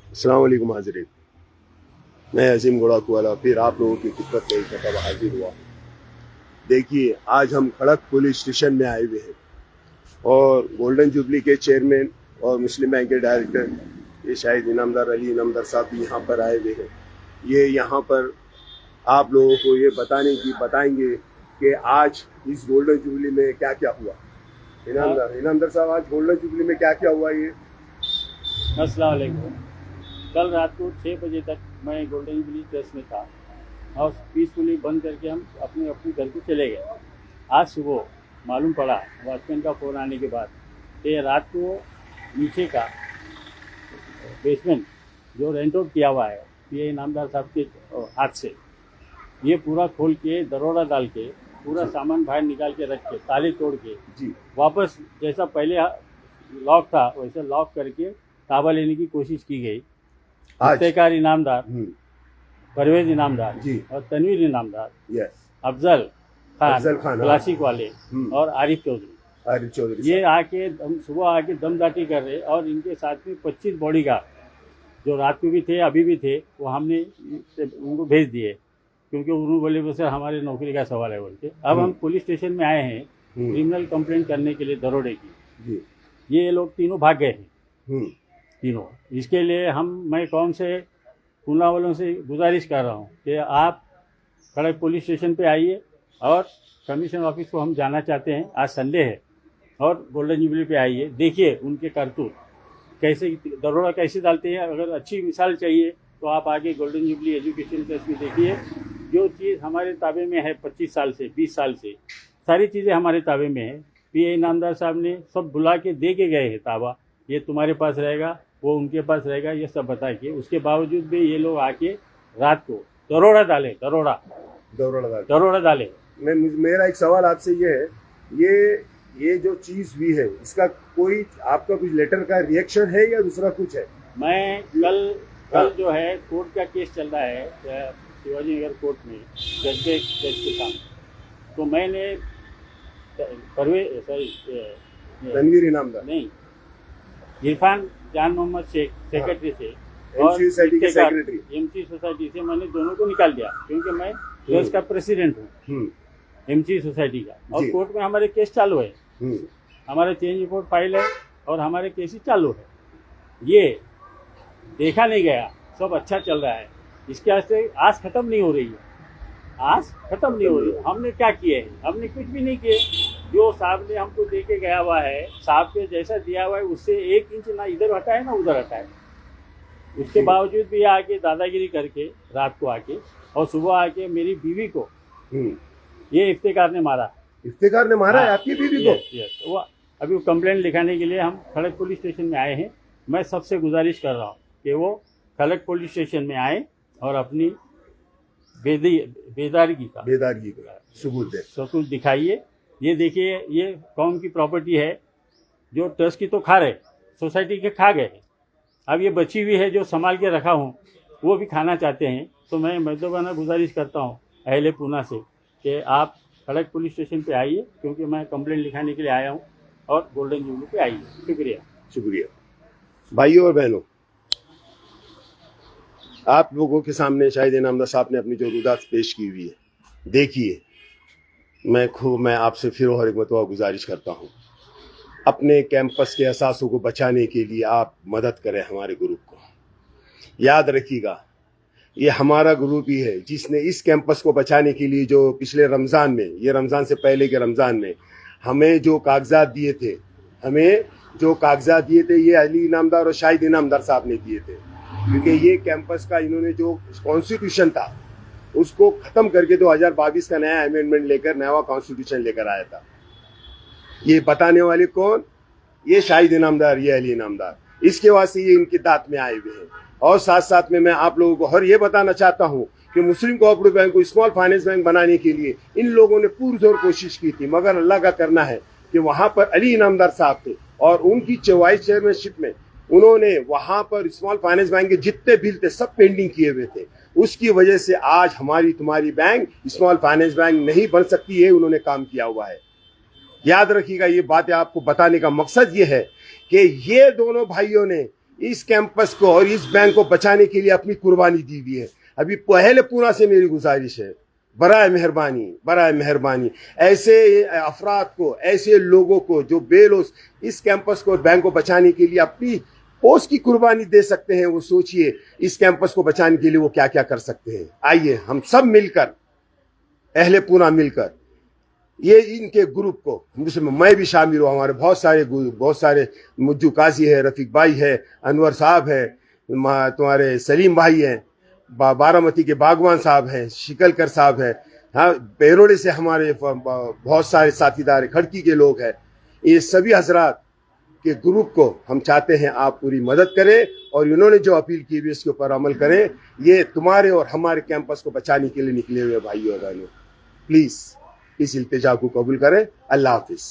अस्सलाम वालेकुम हाज़रीन। मैं अजीम गुड़ाकू वाला फिर आप लोगों की खिदमत में एक दफ़ा हाजिर हुआ। देखिए, आज हम खड़क पुलिस स्टेशन में आए हुए हैं और गोल्डन जुबली के चेयरमैन और मुस्लिम बैंक के डायरेक्टर ये शायद इनामदार अली इनामदार साहब भी यहाँ पर आए हुए हैं। ये यहाँ पर आप लोगों को ये बताएंगे कि आज इस गोल्डन जुबली में क्या क्या हुआ। इनामदार साहब, आज गोल्डन जुबली में क्या क्या हुआ ये? अस्सलाम वालेकुम। कल रात को 6 बजे तक मैं गोल्डन जुबली ट्रस्ट में था और पीसफुली बंद करके हम अपने घर को चले गए। आज सुबह मालूम पड़ा वॉचमैन का फ़ोन आने के बाद कि रात को नीचे का बेसमेंट जो रेंट आउट किया हुआ है ये इनामदार साहब के हाथ से ये पूरा खोल के दरोड़ा डाल के पूरा सामान बाहर निकाल के रख के ताले तोड़ के जी, वापस जैसा पहले लॉक था वैसे लॉक करके ताबा लेने की कोशिश की गई। इफ्तेकार इनामदार, परवेज इनामदार जी और तनवीर इनामदार, यस, अफजल अफजल खान, खान क्लासिक वाले और आरिफ चौधरी ये आके सुबह आके दमदाटी कर रहे और इनके साथ में 25 बॉडीगार्ड जो रात को भी थे अभी भी थे वो हमने उनको भेज दिए क्योंकि उन्होंने बोले सर हमारे नौकरी का सवाल है बोल के। अब हम पुलिस स्टेशन में आए हैं क्रिमिनल कंप्लेंट करने के लिए दरोड़े की। जी, ये लोग तीनों भाग गए हैं तीनों। इसके लिए मैं कौन से पूना वालों से गुजारिश कर रहा हूँ कि आप खड़क पुलिस स्टेशन पे आइए और कमीशन ऑफिस को हम जाना चाहते हैं। आज संडे है और गोल्डन जुबली पे आइए, देखिए उनके करतूत कैसे दरोड़ा कैसे डालते हैं। अगर अच्छी मिसाल चाहिए तो आप आगे गोल्डन जुबली एजुकेशन ट्रस्ट में देखिए। जो चीज़ हमारे ताबे में है 25 साल से 20 साल से सारी चीज़ें हमारे ताबे में है। पीए इनामदार साहब ने सब बुला के दे के गए हैं ताबा, ये तुम्हारे पास रहेगा वो उनके पास रहेगा, ये सब बता के उसके बावजूद भी ये लोग आके रात को दरोड़ा डाले। मेरा एक सवाल आपसे ये है, ये जो चीज भी है इसका कोई आपका कुछ लेटर का रिएक्शन है या दूसरा कुछ है? मैं कल जो है कोर्ट का केस चल रहा है शिवाजी नगर कोर्ट में जज के सामने, तो मैंने तनवीर इनामदार नहीं इरफान जान मोहम्मद शेख सेक्रेटरी से एमसी सोसाइटी के सेक्रेटरी एमसी सोसाइटी से मैंने दोनों को निकाल दिया क्योंकि मैं ट्रस्ट का प्रेसिडेंट हूँ एमसी सोसाइटी का। और कोर्ट में हमारे केस चालू है, हमारे चेंज रिपोर्ट फाइल है और हमारे केस चालू है। ये देखा नहीं गया, सब अच्छा चल रहा है। इसके वास्ते आस खत्म नहीं हो रही है, आस खत्म नहीं हो रही है। हमने क्या किए हैं? हमने कुछ भी नहीं किए। जो साहब ने हमको दे के गया हुआ है, साहब के जैसा दिया हुआ है उससे 1 इंच ना इधर हटा है ना उधर हटा है। उसके बावजूद भी आके दादागिरी करके रात को आके और सुबह आके मेरी बीवी को ये इफ्तेकार ने मारा है आपकी बीवी को? यस। वो अभी कंप्लेंट लिखाने के लिए हम खड़क पुलिस स्टेशन में आए हैं। मैं सबसे गुजारिश कर रहा हूँ कि वो खड़क पुलिस स्टेशन में आए और अपनी बेदारगी का सबूत दिखाइए। ये देखिए, ये कौन की प्रॉपर्टी है जो ट्रस्ट की तो खा रहे, सोसाइटी के खा गए, अब ये बची हुई है जो संभाल के रखा हूँ वो भी खाना चाहते हैं। तो मैं मर्दबाना गुजारिश करता हूँ अहले पूना से कि आप खड़क पुलिस स्टेशन पे आइए क्योंकि मैं कंप्लेंट लिखाने के लिए आया हूँ और गोल्डन जुबली पे आइए। शुक्रिया भाइयों और बहनों, आप लोगों के सामने शाहिद इनामदार साहब ने अपनी जो रुदात पेश की हुई है। देखिए, मैं आपसे फिर और एक मरतबा गुजारिश करता हूँ, अपने कैंपस के असासों को बचाने के लिए आप मदद करें हमारे ग्रुप को। याद रखिएगा, ये हमारा ग्रुप ही है जिसने इस कैंपस को बचाने के लिए जो पिछले रमज़ान में, ये रमज़ान से पहले के रमज़ान में हमें जो कागजात दिए थे ये अली इनामदार और शाहिद इनामदार साहब ने दिए थे। क्योंकि ये कैंपस का इन्होंने जो कॉन्स्टिट्यूशन था उसको ख़त्म करके 2022 का नया अमेंडमेंट लेकर नया कॉन्स्टिट्यूशन लेकर आया था। ये बताने वाले कौन? ये शाहिद इनामदार, ये अली इनामदार। इसके वास्ते ये इनकी दात में आए हुए हैं। और साथ साथ में मैं आप लोगों को और ये बताना चाहता हूँ कि मुस्लिम कोऑपरेटिव बैंक को स्मॉल फाइनेंस बैंक बनाने के लिए इन लोगों ने पुरजोर कोशिश की थी, मगर अल्लाह का करना है कि वहाँ पर अली इनामदार साहब थे और उनकी वाइस चेयरमैनशिप में उन्होंने वहाँ पर स्मॉल फाइनेंस बैंक के जितने बिल थे सब पेंडिंग किए हुए थे। उसकी वजह से आज हमारी तुम्हारी बैंक स्मॉल फाइनेंस बैंक नहीं बन सकती है, उन्होंने काम किया हुआ है। याद रखिएगा, ये बातें आपको बताने का मकसद ये है कि ये दोनों भाइयों ने इस कैंपस को और इस बैंक को बचाने के लिए अपनी कुर्बानी दी हुई है। अभी पहले पूरा से मेरी गुजारिश है, बराए मेहरबानी ऐसे अफराद को, ऐसे लोगों को जो बेलोस इस कैंपस को और बैंक को बचाने के लिए अपनी पोस्ट की कुर्बानी दे सकते हैं, वो सोचिए इस कैंपस को बचाने के लिए वो क्या क्या कर सकते हैं। आइए हम सब मिलकर, अहले पूना मिलकर ये इनके ग्रुप को, जिसमें मैं भी शामिल हूँ, हमारे बहुत सारे मुज्जू काजी है, रफीक भाई है, अनवर साहब है, तुम्हारे सलीम भाई हैं, बारामती के बागवान साहब हैं, शिकलकर साहब है, हाँ पेरोड़े से हमारे बहुत सारे साथीदार खड़की के लोग हैं। ये सभी हजरात के ग्रुप को हम चाहते हैं आप पूरी मदद करें और इन्होंने जो अपील की हुई इसके ऊपर अमल करें। ये तुम्हारे और हमारे कैंपस को बचाने के लिए निकले हुए भाइयों और बहनों, प्लीज इस इल्तिजा को कबूल करें। अल्लाह हाफिज।